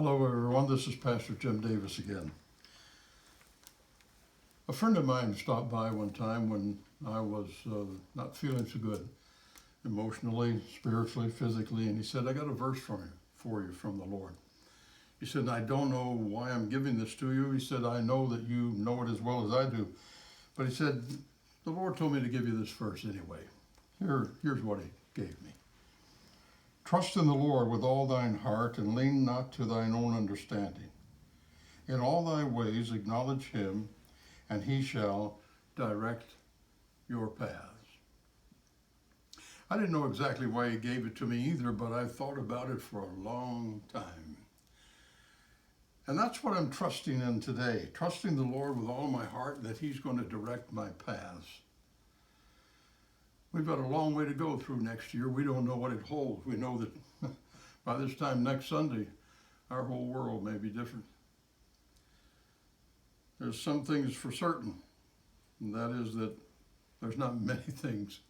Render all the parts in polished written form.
Hello everyone, this is Pastor Jim Davis again. A friend of mine stopped by one time when I was not feeling so good, emotionally, spiritually, physically, and he said, I got a verse for you from the Lord. He said, I don't know why I'm giving this to you. He said, I know that you know it as well as I do. But he said, the Lord told me to give you this verse anyway. Here's what he gave me. Trust in the Lord with all thine heart, and lean not to thine own understanding. In all thy ways acknowledge him, and he shall direct your paths. I didn't know exactly why he gave it to me either, but I've thought about it for a long time. And that's what I'm trusting in today, trusting the Lord with all my heart that he's going to direct my paths. We've got a long way to go through next year. We don't know what it holds. We know that by this time next Sunday, our whole world may be different. There's some things for certain, and that is that there's not many things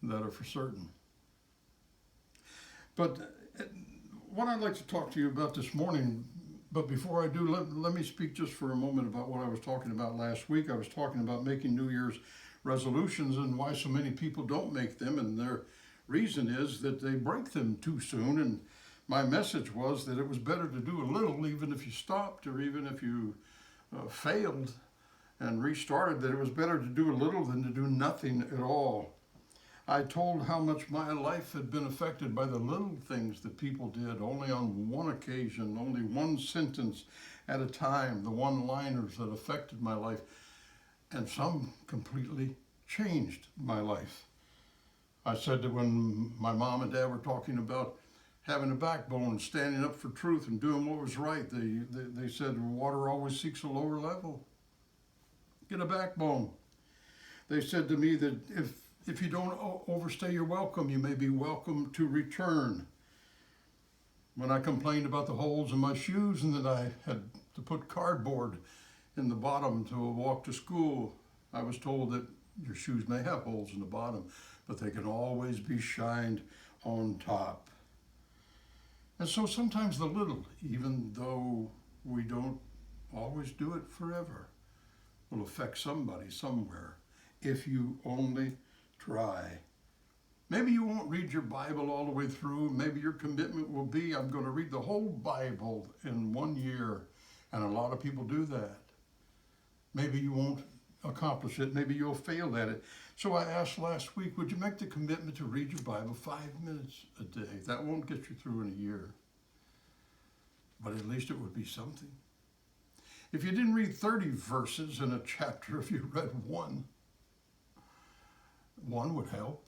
that are for certain. But what I'd like to talk to you about this morning, but before I do, let me speak just for a moment about what I was talking about last week. I was talking about making New Year's resolutions and why so many people don't make them, and their reason is that they break them too soon. And my message was that it was better to do a little, even if you stopped or even if you failed and restarted, that it was better to do a little than to do nothing at all. I told how much my life had been affected by the little things that people did, only on one occasion, only one sentence at a time, the one-liners that affected my life. And some completely changed my life. I said that when my mom and dad were talking about having a backbone, standing up for truth and doing what was right, they said water always seeks a lower level. Get a backbone. They said to me that if you don't overstay your welcome, you may be welcome to return. When I complained about the holes in my shoes and that I had to put cardboard in the bottom to walk to school, I was told that your shoes may have holes in the bottom, but they can always be shined on top. And so sometimes the little, even though we don't always do it forever, will affect somebody somewhere if you only try. Maybe you won't read your Bible all the way through. Maybe your commitment will be, I'm going to read the whole Bible in 1 year. And a lot of people do that. Maybe you won't accomplish it. Maybe you'll fail at it. So I asked last week, would you make the commitment to read your Bible 5 minutes a day? That won't get you through in a year, but at least it would be something. If you didn't read 30 verses in a chapter, if you read one would help.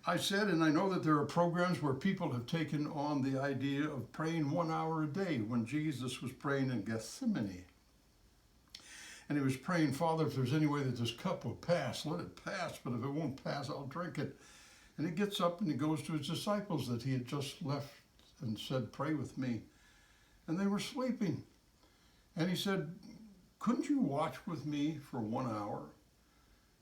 I said, and I know that there are programs where people have taken on the idea of praying 1 hour a day. When Jesus was praying in Gethsemane, and he was praying, Father, if there's any way that this cup will pass, let it pass, but if it won't pass, I'll drink it. And he gets up and he goes to his disciples that he had just left and said, pray with me. And they were sleeping. And he said, couldn't you watch with me for 1 hour?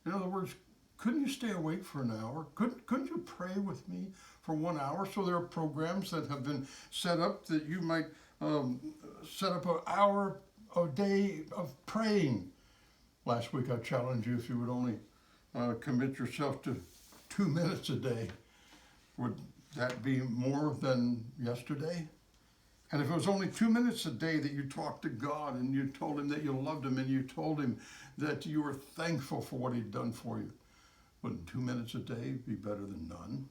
In other words, couldn't you stay awake for an hour? Couldn't you pray with me for 1 hour? So there are programs that have been set up that you might set up an hour a day of praying. Last week I challenged you if you would only commit yourself to 2 minutes a day. Would that be more than yesterday? And if it was only 2 minutes a day that you talked to God and you told him that you loved him and you told him that you were thankful for what he'd done for you, wouldn't 2 minutes a day be better than none?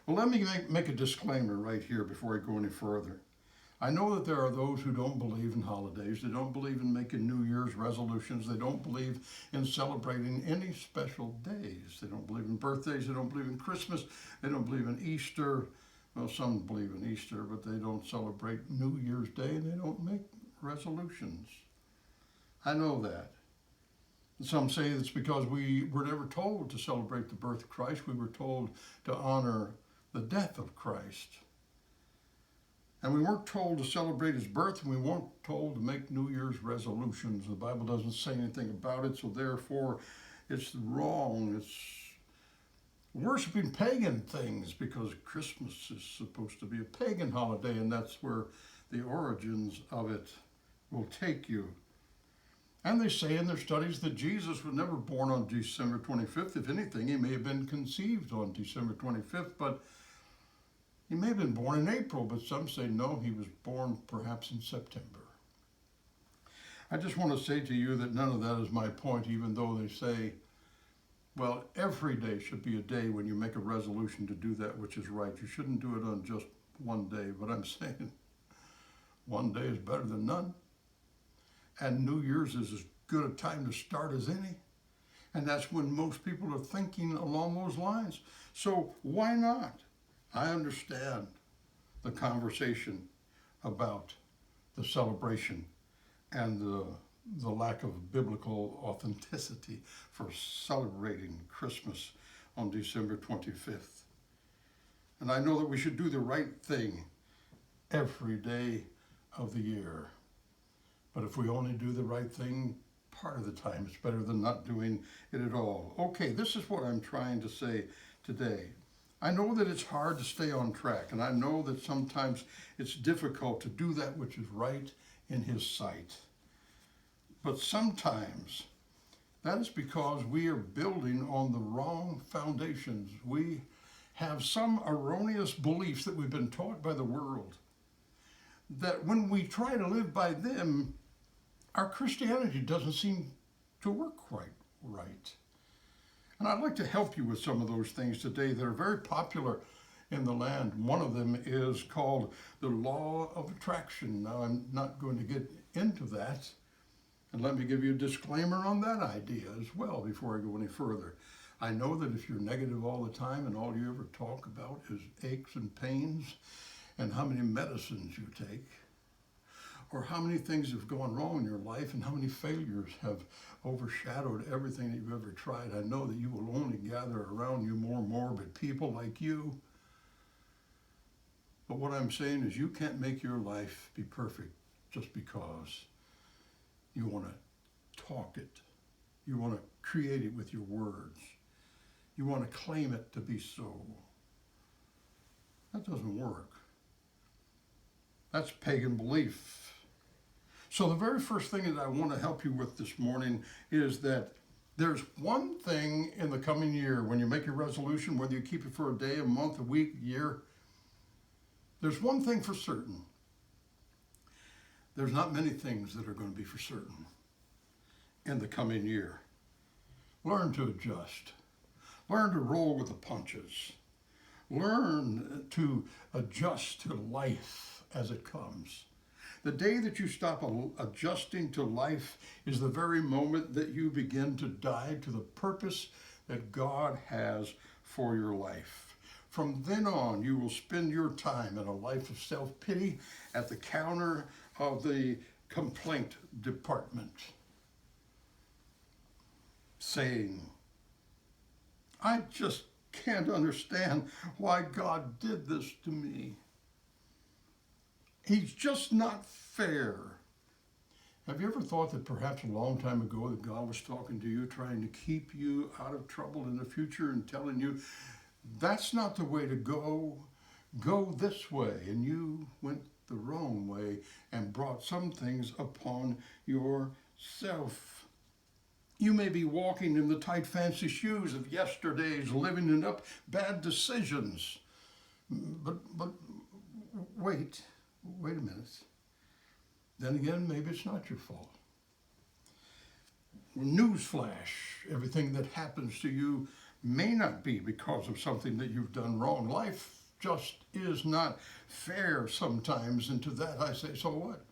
Well, let me make a disclaimer right here before I go any further. I know that there are those who don't believe in holidays. They don't believe in making New Year's resolutions. They don't believe in celebrating any special days. They don't believe in birthdays. They don't believe in Christmas. They don't believe in Easter. Well, some believe in Easter, but they don't celebrate New Year's Day and they don't make resolutions. I know that. Some say it's because we were never told to celebrate the birth of Christ. We were told to honor the death of Christ. And we weren't told to celebrate his birth, and we weren't told to make New Year's resolutions. The Bible doesn't say anything about it, so therefore it's wrong. worshiping pagan things, because Christmas is supposed to be a pagan holiday, and that's where the origins of it will take you. And they say in their studies that Jesus was never born on December 25th. If anything, he may have been conceived on December 25th, but he may have been born in April, but some say no, he was born perhaps in September. I just want to say to you that none of that is my point, even though they say, well, every day should be a day when you make a resolution to do that which is right. You shouldn't do it on just one day, but I'm saying one day is better than none. And New Year's is as good a time to start as any. And that's when most people are thinking along those lines. So why not? I understand the conversation about the celebration and the lack of biblical authenticity for celebrating Christmas on December 25th. And I know that we should do the right thing every day of the year. But if we only do the right thing part of the time, it's better than not doing it at all. Okay, this is what I'm trying to say today. I know that it's hard to stay on track, and I know that sometimes it's difficult to do that which is right in His sight. But sometimes that is because we are building on the wrong foundations. We have some erroneous beliefs that we've been taught by the world, that when we try to live by them, our Christianity doesn't seem to work quite right. And I'd like to help you with some of those things today that are very popular in the land. One of them is called the law of attraction. Now, I'm not going to get into that. And let me give you a disclaimer on that idea as well before I go any further. I know that if you're negative all the time and all you ever talk about is aches and pains and how many medicines you take, or how many things have gone wrong in your life and how many failures have overshadowed everything that you've ever tried, I know that you will only gather around you more morbid people like you. But what I'm saying is you can't make your life be perfect just because you want to talk it. You want to create it with your words. You want to claim it to be so. That doesn't work. That's pagan belief. So the very first thing that I want to help you with this morning is that there's one thing in the coming year, when you make your resolution, whether you keep it for a day, a month, a week, a year, there's one thing for certain. There's not many things that are going to be for certain in the coming year. Learn to adjust. Learn to roll with the punches. Learn to adjust to life as it comes. The day that you stop adjusting to life is the very moment that you begin to die to the purpose that God has for your life. From then on, you will spend your time in a life of self-pity at the counter of the complaint department, saying, I just can't understand why God did this to me. He's just not fair. Have you ever thought that perhaps a long time ago that God was talking to you, trying to keep you out of trouble in the future and telling you, that's not the way to go, go this way. And you went the wrong way and brought some things upon yourself. You may be walking in the tight, fancy shoes of yesterday's living up bad decisions. But wait a minute. Then again, maybe it's not your fault. Newsflash, everything that happens to you may not be because of something that you've done wrong. Life just is not fair sometimes, and to that I say, so what?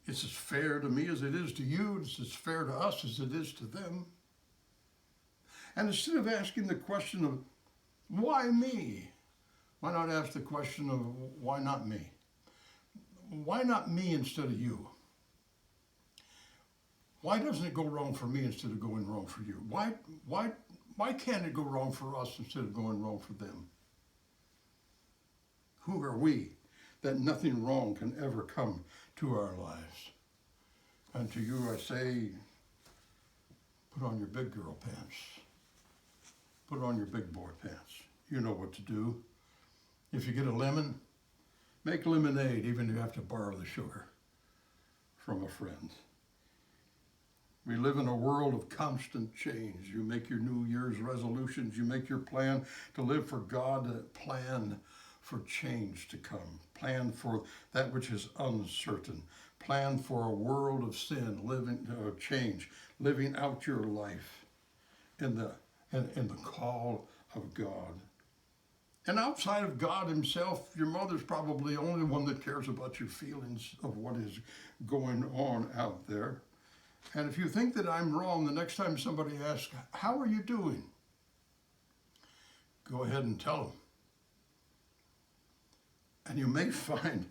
It's as fair to me as it is to you. It's as fair to us as it is to them. And instead of asking the question of, why me? Why not ask the question of, why not me? Why not me instead of you? Why doesn't it go wrong for me instead of going wrong for you? Why can't it go wrong for us instead of going wrong for them? Who are we that nothing wrong can ever come to our lives? And to you I say, put on your big girl pants. Put on your big boy pants. You know what to do. If you get a lemon, make lemonade, even if you have to borrow the sugar from a friend. We live in a world of constant change. You make your New Year's resolutions. You make your plan to live for God. Plan for change to come. Plan for that which is uncertain. Plan for a world of sin, change, living out your life in the call of God. And outside of God himself, your mother's probably the only one that cares about your feelings of what is going on out there. And if you think that I'm wrong, the next time somebody asks, how are you doing? Go ahead and tell them. And you may find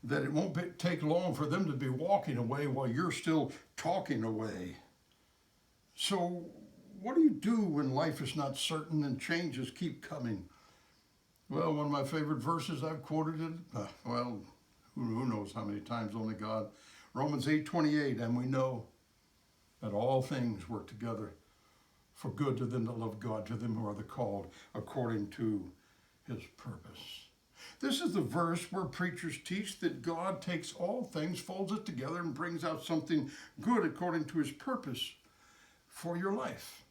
that it won't take long for them to be walking away while you're still talking away. So what do you do when life is not certain and changes keep coming? Well, one of my favorite verses, I've quoted it, who knows how many times, only God. Romans 8:28, and we know that all things work together for good to them that love God, to them who are the called according to his purpose. This is the verse where preachers teach that God takes all things, folds it together, and brings out something good according to his purpose for your life.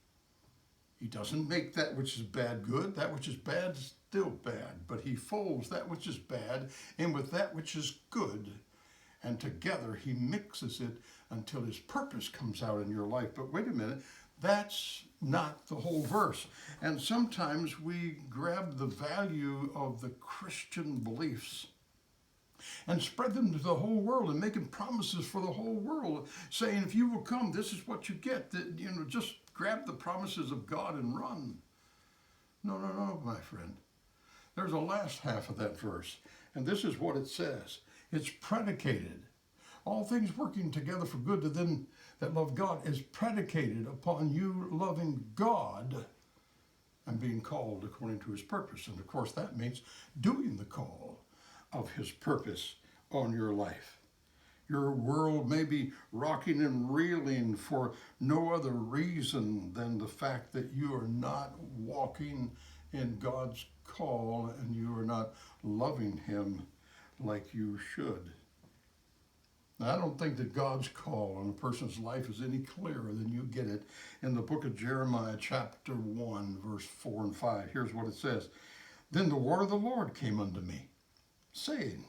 He doesn't make that which is bad good, that which is bad still bad, but he folds that which is bad in with that which is good, and together he mixes it until his purpose comes out in your life. But wait a minute, that's not the whole verse. And sometimes we grab the value of the Christian beliefs and spread them to the whole world and making promises for the whole world, saying, if you will come, this is what you get. Just grab the promises of God and run. No, my friend. There's a last half of that verse, and this is what it says. It's predicated. All things working together for good to them that love God is predicated upon you loving God and being called according to his purpose. And of course, that means doing the call of his purpose on your life. Your world may be rocking and reeling for no other reason than the fact that you are not walking in God's call and you are not loving him like you should. Now, I don't think that God's call on a person's life is any clearer than you get it in the book of Jeremiah, chapter 1, verse 4 and 5. Here's what it says. Then the word of the Lord came unto me, saying,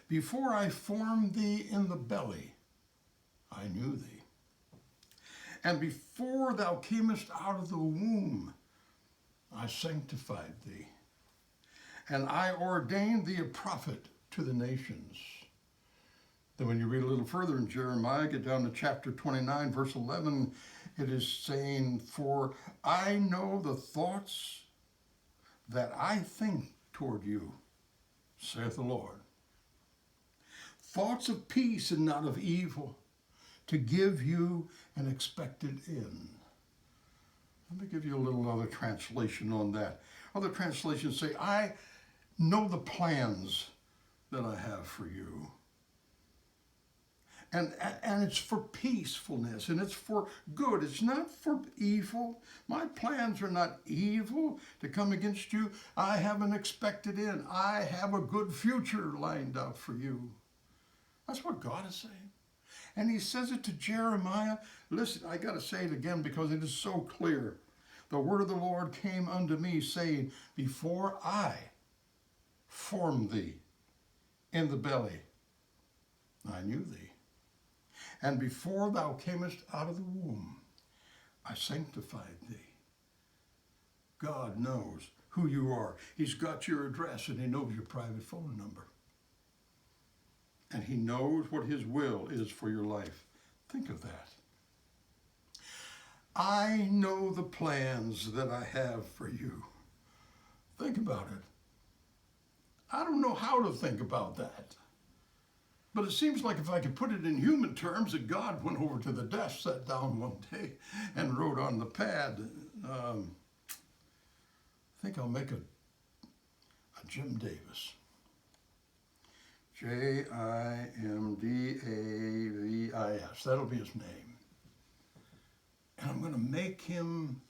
before I formed thee in the belly, I knew thee. And before thou camest out of the womb, I sanctified thee. And I ordained thee a prophet to the nations. Then when you read a little further in Jeremiah, get down to chapter 29, verse 11, it is saying, for I know the thoughts that I think toward you, saith the Lord. Thoughts of peace and not of evil, to give you an expected end. Let me give you a little other translation on that. Other translations say, I know the plans that I have for you. And it's for peacefulness, and it's for good. It's not for evil. My plans are not evil to come against you. I have an expected end. I have a good future lined up for you. That's what God is saying. And he says it to Jeremiah. Listen, I got to say it again because it is so clear. The word of the Lord came unto me, saying, before I formed thee in the belly, I knew thee. And before thou camest out of the womb, I sanctified thee. God knows who you are. He's got your address and he knows your private phone number. And he knows what his will is for your life. Think of that. I know the plans that I have for you. Think about it. I don't know how to think about that. But it seems like if I could put it in human terms, that God went over to the desk, sat down one day, and wrote on the pad, I think I'll make a Jim Davis. Jimdavis. That'll be his name. And I'm going to make him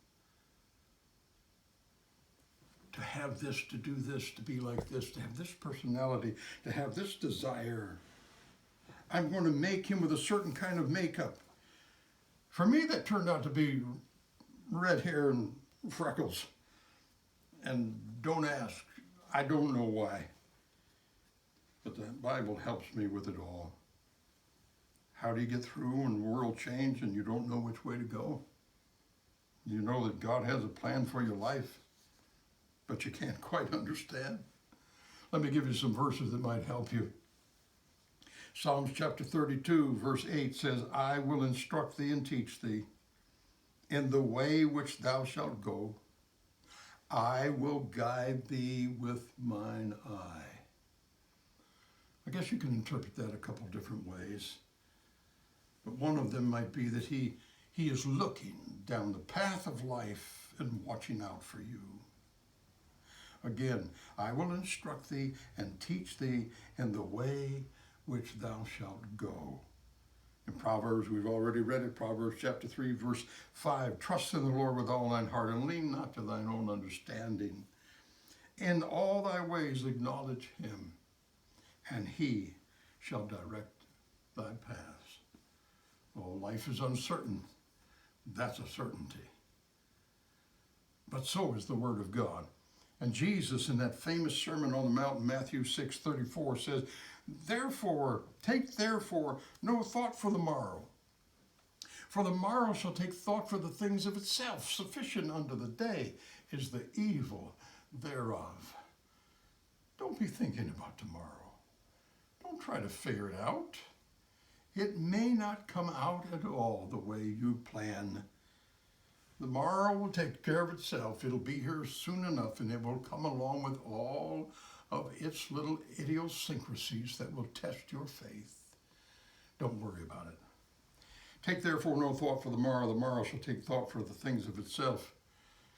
have this, to do this, to be like this, to have this personality, to have this desire. I'm going to make him with a certain kind of makeup. For me, that turned out to be red hair and freckles. And don't ask, I don't know why. But the Bible helps me with it all. How do you get through when the world changes and you don't know which way to go? You know that God has a plan for your life, but you can't quite understand. Let me give you some verses that might help you. Psalms chapter 32, verse 8 says, I will instruct thee and teach thee in the way which thou shalt go. I will guide thee with mine eye. I guess you can interpret that a couple different ways. But one of them might be that he is looking down the path of life and watching out for you. Again, I will instruct thee and teach thee in the way which thou shalt go. In Proverbs, we've already read it, Proverbs chapter 3, verse 5, trust in the Lord with all thine heart and lean not to thine own understanding. In all thy ways acknowledge him, and he shall direct thy paths. Oh, life is uncertain. That's a certainty. But so is the Word of God. And Jesus, in that famous Sermon on the Mount, Matthew 6:34, says, take therefore no thought for the morrow. For the morrow shall take thought for the things of itself. Sufficient unto the day is the evil thereof. Don't be thinking about tomorrow. Don't try to figure it out. It may not come out at all the way you plan. The morrow will take care of itself. It'll be here soon enough, and it will come along with all of its little idiosyncrasies that will test your faith. Don't worry about it. Take therefore no thought for the morrow shall take thought for the things of itself.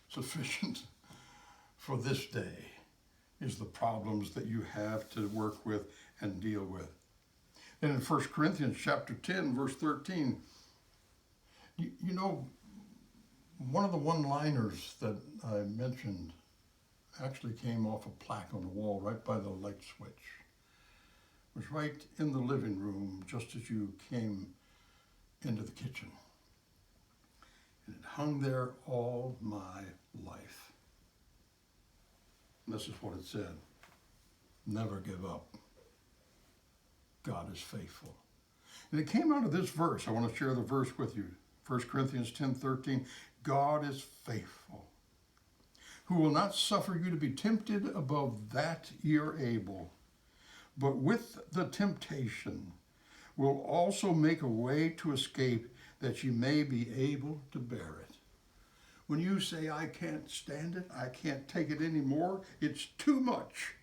Sufficient for this day is the problems that you have to work with and deal with. And in 1 Corinthians chapter 10, verse 13, you know, one of the one-liners that I mentioned actually came off a plaque on the wall right by the light switch. It was right in the living room just as you came into the kitchen. And it hung there all my life. And this is what it said: never give up. God is faithful. And it came out of this verse. I want to share the verse with you. 1 Corinthians 10:13. God is faithful, who will not suffer you to be tempted above that ye are able, but with the temptation will also make a way to escape, that ye may be able to bear it. When you say, I can't stand it, I can't take it anymore, it's too much,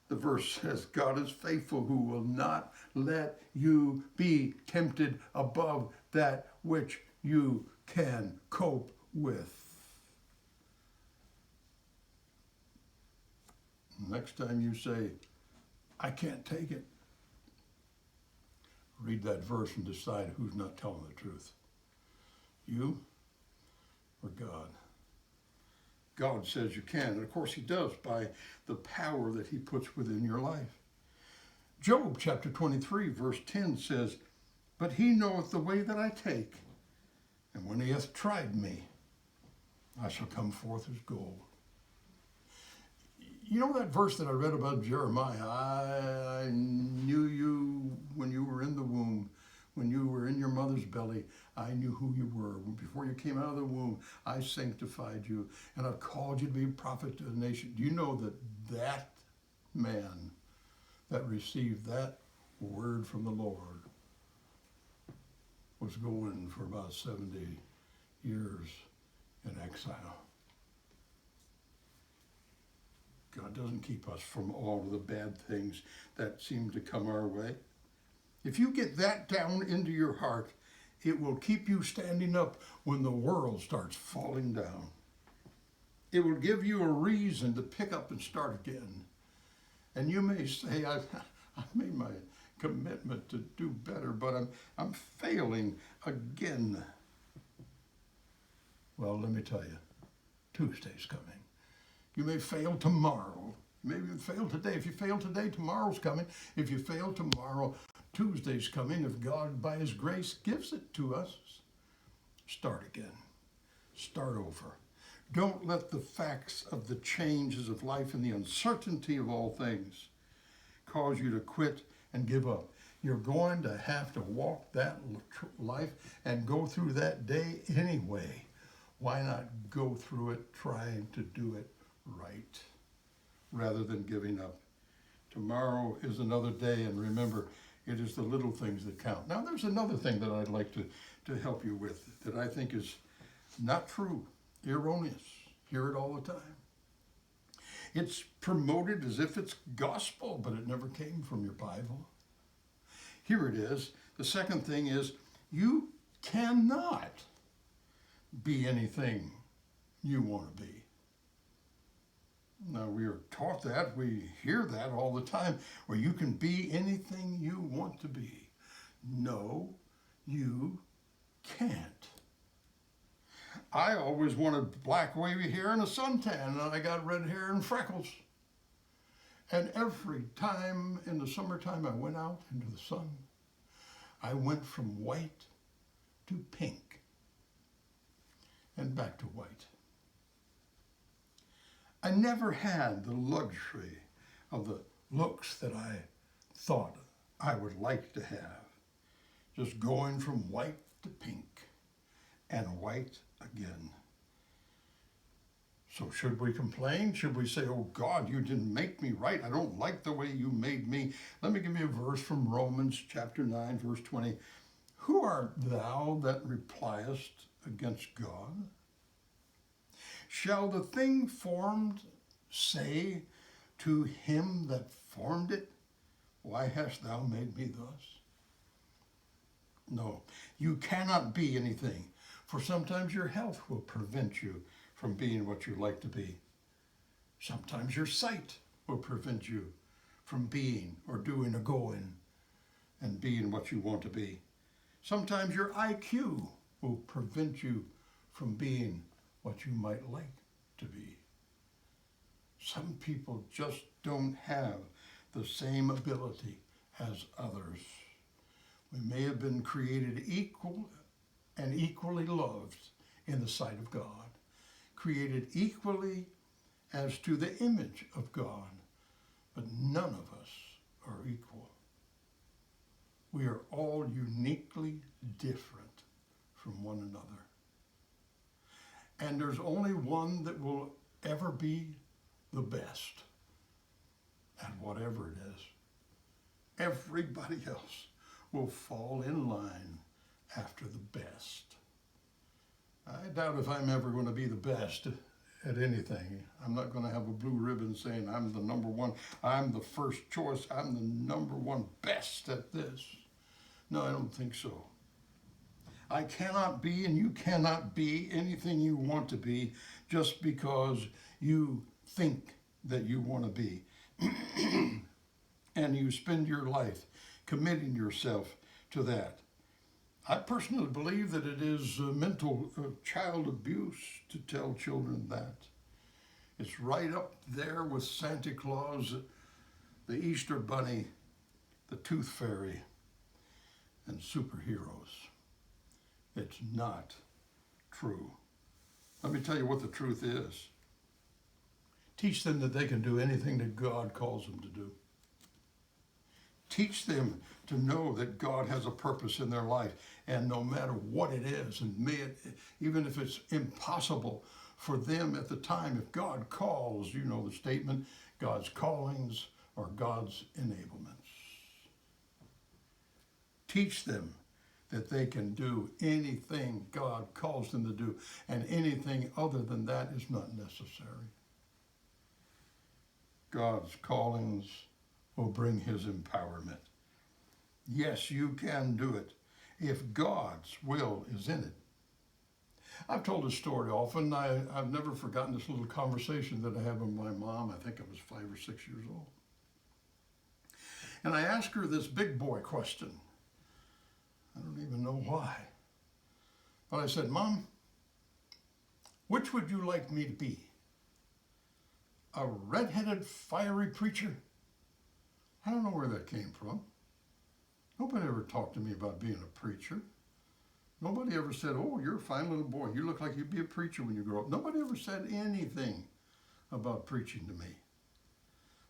the verse says, God is faithful, who will not let you be tempted above that which you can cope with. Next time you say, I can't take it, read that verse and decide who's not telling the truth. You or God? God says you can, and of course he does by the power that he puts within your life. Job chapter 23 verse 10 says, but he knoweth the way that I take, and when he hath tried me, I shall come forth as gold. You know that verse that I read about Jeremiah? I knew you when you were in the womb. When you were in your mother's belly, I knew who you were. Before you came out of the womb, I sanctified you, and I've called you to be a prophet to the nation. Do you know that that man that received that word from the Lord was going for about 70 years in exile? God doesn't keep us from all of the bad things that seem to come our way. If you get that down into your heart, it will keep you standing up when the world starts falling down. It will give you a reason to pick up and start again. And you may say, I've made my commitment to do better, but I'm failing again. Well, let me tell you, Tuesday's coming. You may fail tomorrow. Maybe you fail today. If you fail today, tomorrow's coming. If you fail tomorrow, Tuesday's coming. If God, by His grace, gives it to us, start again. Start over. Don't let the facts of the changes of life and the uncertainty of all things cause you to quit and give up. You're going to have to walk that life and go through that day anyway. Why not go through it trying to do it right rather than giving up? Tomorrow is another day, and remember, it is the little things that count. Now, there's another thing that I'd like to help you with that I think is not true, erroneous. Hear it all the time. It's promoted as if it's gospel, but it never came from your Bible. Here it is. The second thing is, you cannot be anything you want to be. Now, we are taught that, we hear that all the time, where you can be anything you want to be. No, you can't. I always wanted black wavy hair and a suntan, and I got red hair and freckles. And every time in the summertime I went out into the sun, I went from white to pink and back to white. I never had the luxury of the looks that I thought I would like to have. Just going from white to pink and white again. So should we complain? Should we say, oh God, you didn't make me right. I don't like the way you made me. Let me give you a verse from Romans chapter 9, verse 20. Who art thou that repliest against God? Shall the thing formed say to him that formed it, why hast thou made me thus? No, you cannot be anything, for sometimes your health will prevent you from being what you like to be. Sometimes your sight will prevent you from being or doing or going and being what you want to be. Sometimes your IQ will prevent you from being what you might like to be. Some people just don't have the same ability as others. We may have been created equal and equally loved in the sight of God, created equally as to the image of God, but none of us are equal. We are all uniquely different from one another. And there's only one that will ever be the best at whatever it is. Everybody else will fall in line after the best. I doubt if I'm ever going to be the best at anything. I'm not going to have a blue ribbon saying I'm the number one, I'm the first choice, I'm the number one best at this. No, I don't think so. I cannot be and you cannot be anything you want to be just because you think that you want to be. And you spend your life committing yourself to that. I personally believe that it is mental child abuse to tell children that. It's right up there with Santa Claus, the Easter Bunny, the Tooth Fairy, and superheroes. It's not true. Let me tell you what the truth is. Teach them that they can do anything that God calls them to do. Teach them to know that God has a purpose in their life, and no matter what it is, and may it, even if it's impossible for them at the time, if God calls, you know the statement, God's callings are God's enablements. Teach them that they can do anything God calls them to do, and anything other than that is not necessary. God's callings will bring His empowerment. Yes, you can do it if God's will is in it. I've told this story often. I've never forgotten this little conversation that I had with my mom. I think I was 5 or 6 years old. And I asked her this big boy question. I don't even know why. But I said, Mom, which would you like me to be? a red-headed, fiery preacher. I don't know where that came from. Nobody ever talked to me about being a preacher. Nobody ever said, oh, you're a fine little boy. You look like you'd be a preacher when you grow up. Nobody ever said anything about preaching to me.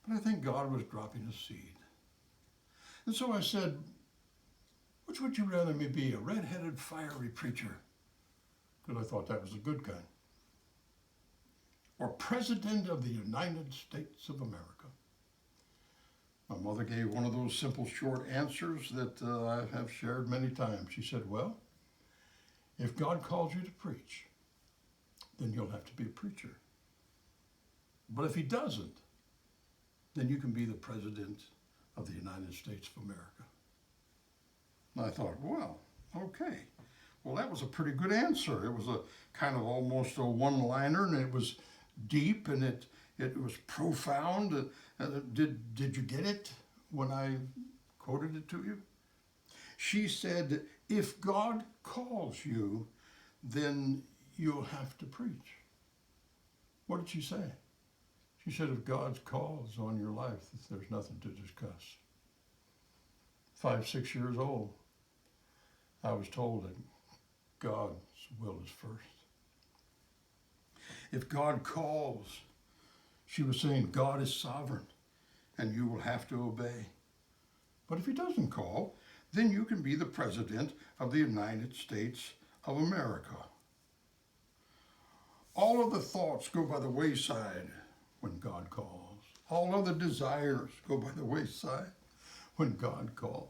But I think God was dropping a seed. And so I said, which would you rather me be, a red-headed, fiery preacher? Because I thought that was a good kind. Or President of the United States of America? My mother gave one of those simple, short answers that I have shared many times. She said, well, if God calls you to preach, then you'll have to be a preacher. But if he doesn't, then you can be the President of the United States of America. And I thought, well, okay. Well, that was a pretty good answer. It was a kind of almost a one-liner, and it was deep, and it was profound. Did you get it when I quoted it to you? She said, if God calls you, then you'll have to preach. What did she say? She said, if God's call is on your life, there's nothing to discuss. 5, 6 years old, I was told that God's will is first. If God calls, she was saying, God is sovereign, and you will have to obey. But if he doesn't call, then you can be the President of the United States of America. All of the thoughts go by the wayside when God calls. All of the desires go by the wayside when God calls.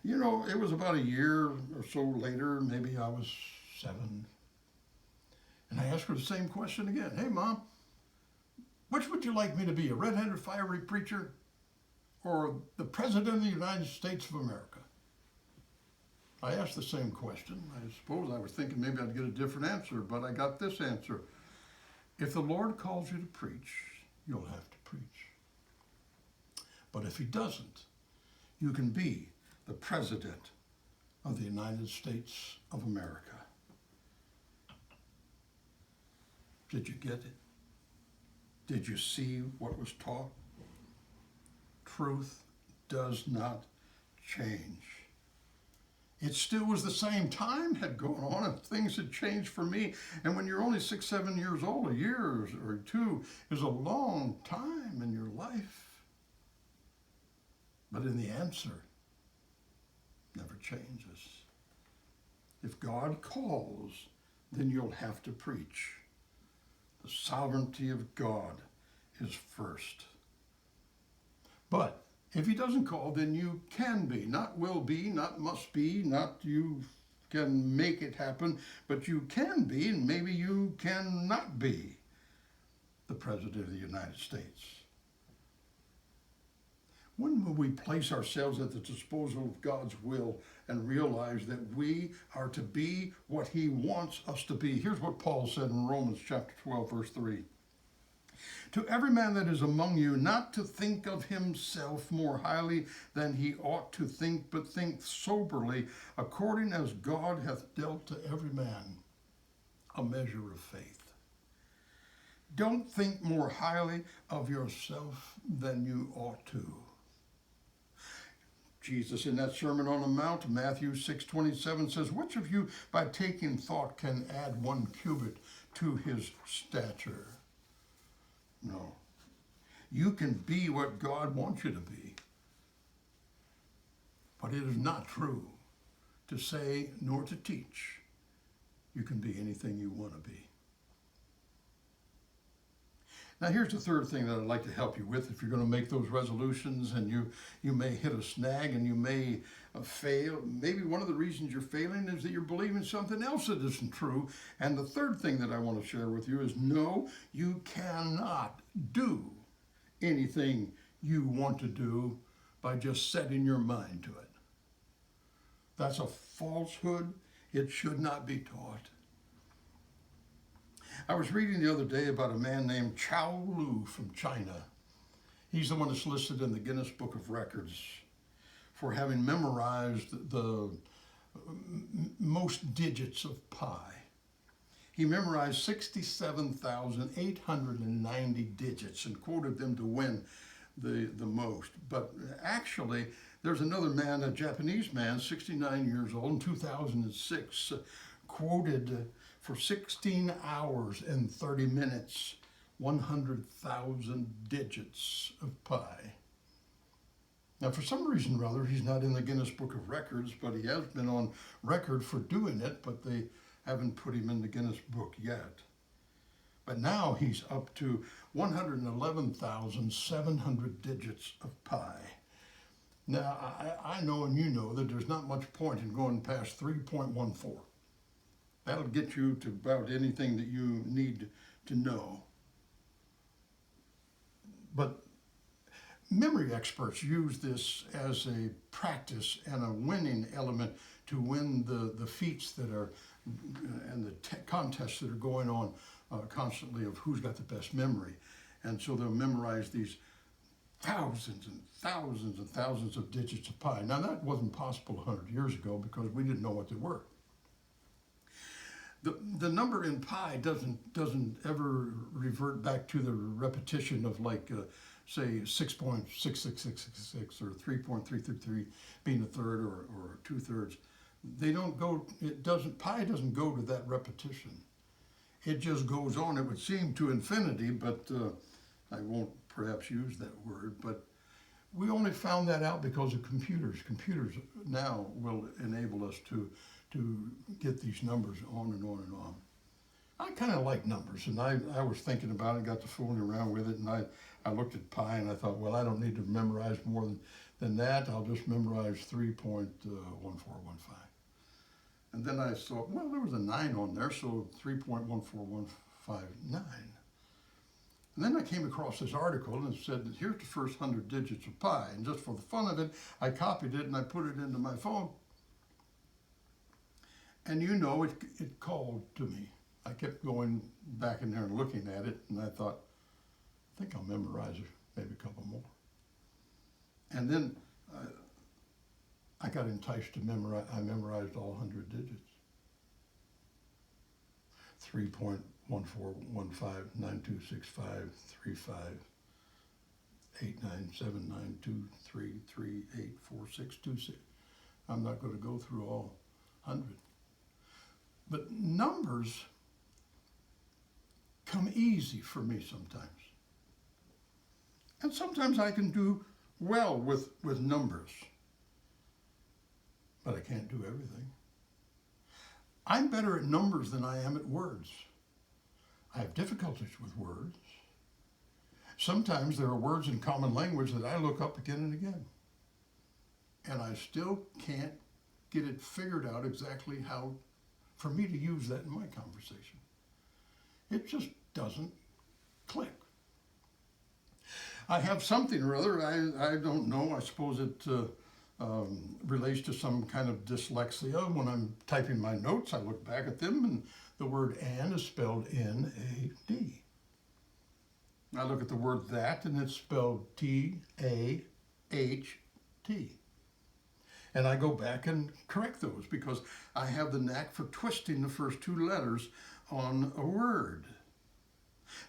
You know, it was about a year or so later, maybe I was 7, and I asked her the same question again. Hey, Mom, which would you like me to be, a red-headed, fiery preacher or the President of the United States of America? I asked the same question. I suppose I was thinking maybe I'd get a different answer, but I got this answer. If the Lord calls you to preach, you'll have to preach. But if he doesn't, you can be the President of the United States of America. Did you get it? Did you see what was taught? Truth does not change. It still was the same. Time had gone on and things had changed for me. And when you're only 6, 7 years old, a year or 2 is a long time in your life. But in the answer, never changes. If God calls, then you'll have to preach. The sovereignty of God is first. But if he doesn't call, then you can be, not will be, not must be, not you can make it happen, but you can be, and maybe you cannot be the President of the United States. When will we place ourselves at the disposal of God's will and realize that we are to be what he wants us to be? Here's what Paul said in Romans chapter 12, verse 3. To every man that is among you, not to think of himself more highly than he ought to think, but think soberly, according as God hath dealt to every man a measure of faith. Don't think more highly of yourself than you ought to. Jesus in that Sermon on the Mount, Matthew 6:27 says, which of you by taking thought can add 1 cubit to his stature? No. You can be what God wants you to be. But it is not true to say nor to teach you can be anything you want to be. Now here's the third thing that I'd like to help you with if you're going to make those resolutions and you may hit a snag and you may fail. Maybe one of the reasons you're failing is that you're believing something else that isn't true. And the third thing that I want to share with you is no, you cannot do anything you want to do by just setting your mind to it. That's a falsehood. It should not be taught. I was reading the other day about a man named Chow Lu from China. He's the one that's listed in the Guinness Book of Records for having memorized the most digits of pi. He memorized 67,890 digits and quoted them to win the most. But actually, there's another man, a Japanese man, 69 years old, in 2006, quoted for 16 hours and 30 minutes, 100,000 digits of pi. Now, for some reason or other, he's not in the Guinness Book of Records, but he has been on record for doing it, but they haven't put him in the Guinness Book yet. But now he's up to 111,700 digits of pi. Now, I know and you know that there's not much point in going past 3.14. That'll get you to about anything that you need to know. But memory experts use this as a practice and a winning element to win the feats that are and the contests that are going on constantly of who's got the best memory. And so they'll memorize these thousands and thousands and thousands of digits of pi. Now that wasn't possible 100 years ago because we didn't know what they were. The number in pi doesn't ever revert back to the repetition of like say 6.66666 or 3.333 being a third or 2/3. They don't go. Pi doesn't go to that repetition. It just goes on. It would seem to infinity, but I won't perhaps use that word. But we only found that out because of computers. Computers now will enable us to get these numbers on and on and on. I kind of like numbers, and I was thinking about it, got to fooling around with it, and I looked at pi and I thought, well, I don't need to memorize more than that. I'll just memorize 3.1415. And then I thought, well, there was a 9 on there, so 3.14159. And then I came across this article and it said, here's the first 100 digits of pi. And just for the fun of it, I copied it and I put it into my phone. And you know, it called to me. I kept going back in there and looking at it, and I thought, I think I'll memorize it, maybe a couple more. And then I got enticed to memorize. I memorized all 100 digits. 3.1415926535897923384626. I'm not going to go through all 100. But numbers come easy for me sometimes. And sometimes I can do well with numbers. But I can't do everything. I'm better at numbers than I am at words. I have difficulties with words. Sometimes there are words in common language that I look up again and again. And I still can't get it figured out exactly how for me to use that in my conversation. It just doesn't click. I have something or other, I don't know, I suppose it relates to some kind of dyslexia. When I'm typing my notes, I look back at them and the word "and" is spelled N-A-D. I look at the word "that" and it's spelled T-A-H-T. And I go back and correct those because I have the knack for twisting the first 2 letters on a word.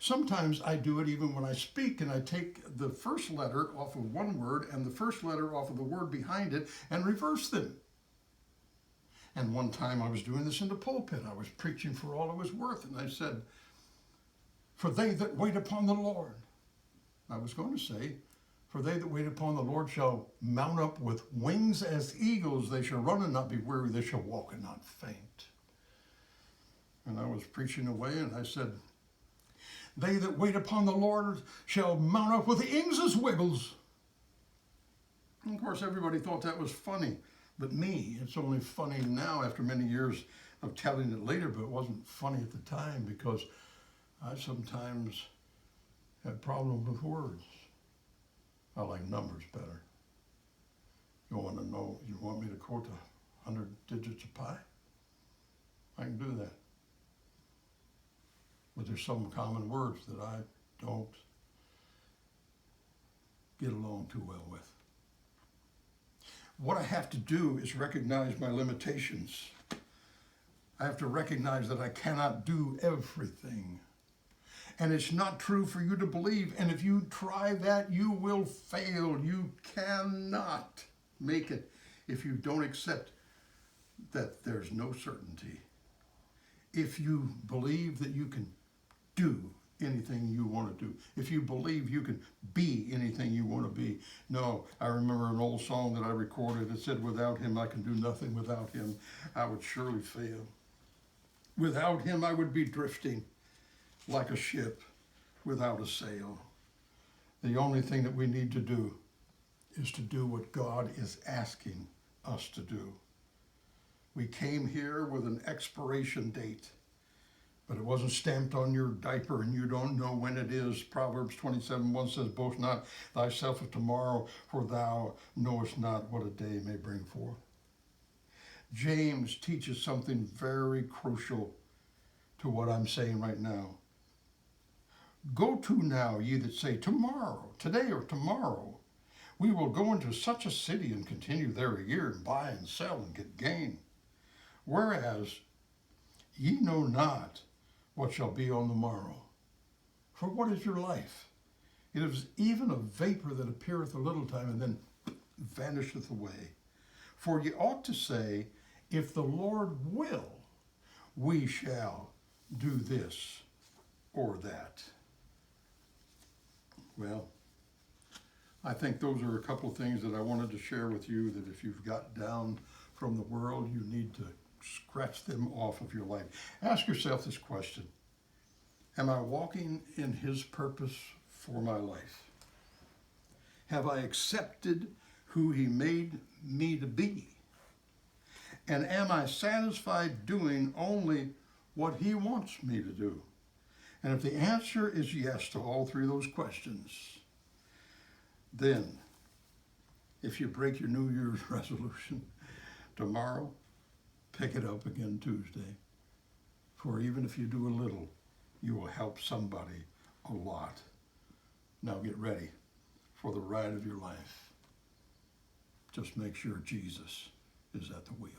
Sometimes I do it even when I speak and I take the first letter off of one word and the first letter off of the word behind it and reverse them. And one time I was doing this in the pulpit. I was preaching for all it was worth, and I said, "For they that wait upon the Lord," I was going to say, "For they that wait upon the Lord shall mount up with wings as eagles. They shall run and not be weary. They shall walk and not faint." And I was preaching away and I said, "They that wait upon the Lord shall mount up with wings as wiggles." And of course, everybody thought that was funny. But me, it's only funny now after many years of telling it later, but it wasn't funny at the time because I sometimes had problems with words. I like numbers better. You want to know, you want me to quote 100 digits of pi? I can do that. But there's some common words that I don't get along too well with. What I have to do is recognize my limitations. I have to recognize that I cannot do everything. And it's not true for you to believe. And if you try that, you will fail. You cannot make it if you don't accept that there's no certainty. If you believe that you can do anything you want to do, if you believe you can be anything you want to be. No, I remember an old song that I recorded. It said, without him, I can do nothing. Without him, I would surely fail. Without him, I would be drifting like a ship without a sail. The only thing that we need to do is to do what God is asking us to do. We came here with an expiration date, but it wasn't stamped on your diaper and you don't know when it is. Proverbs 27:1 says, boast not thyself of tomorrow, for thou knowest not what a day may bring forth. James teaches something very crucial to what I'm saying right now. Go to now, ye that say, tomorrow, today or tomorrow, we will go into such a city and continue there a year and buy and sell and get gain. Whereas ye know not what shall be on the morrow. For what is your life? It is even a vapor that appeareth a little time and then vanisheth away. For ye ought to say, if the Lord will, we shall do this or that. Well, I think those are a couple of things that I wanted to share with you, that if you've got down from the world, you need to scratch them off of your life. Ask yourself this question. Am I walking in his purpose for my life? Have I accepted who he made me to be? And am I satisfied doing only what he wants me to do? And if the answer is yes to all three of those questions, then if you break your New Year's resolution tomorrow, pick it up again Tuesday. For even if you do a little, you will help somebody a lot. Now get ready for the ride of your life. Just make sure Jesus is at the wheel.